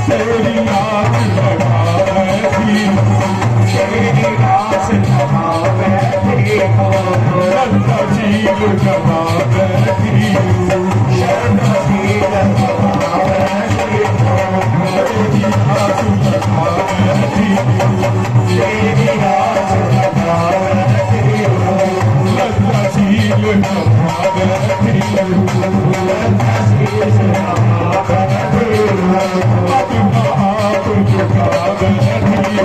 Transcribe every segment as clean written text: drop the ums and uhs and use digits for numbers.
तेरी आस लगा बैठी तेरी आस लगा बैठी लल्ला झील लगा बैठी शर्मा झील लगा बैठी तेरी आस लगा बैठी तेरी आस लगा बैठी लल्ला झील लगा बैठी लल्ला झील लगा बैठी अपना हाथ झुका बैठी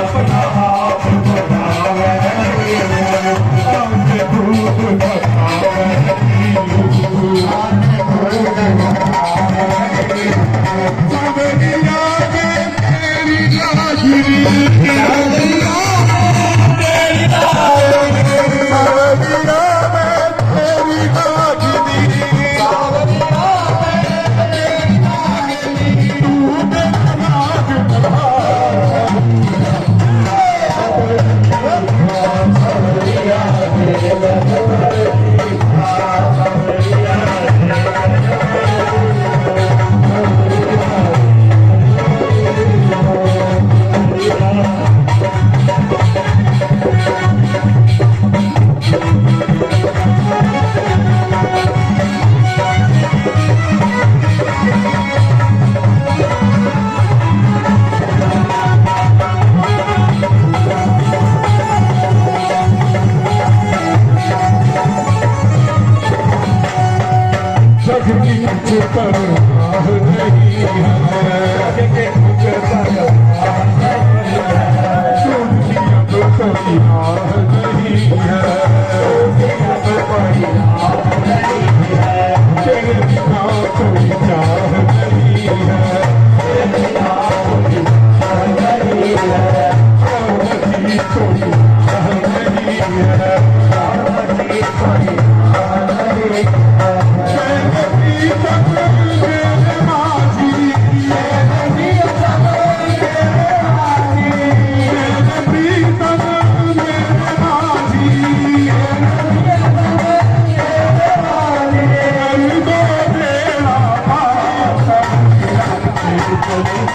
अपना हाथ झुका बैठी आंखें धूप लगा बैठी आंखें धूप लगा बैठी सावरिया में तेरी जागीरी सावरिया में तेरी जागीरी सावरिया में तेरी जागीरी सावरिया जगनी मुझ पर आह नहीं है जगनी मुझ पर आह नहीं है सुनती अब कोई आह नहीं है सुनती अब कोई आह नहीं है तेरे बिना कोई चाह नहीं है तेरे बिना कोई चाह नहीं है आमदी कोई आह नहीं है आमदी कोई आह नहीं है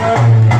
Thank you.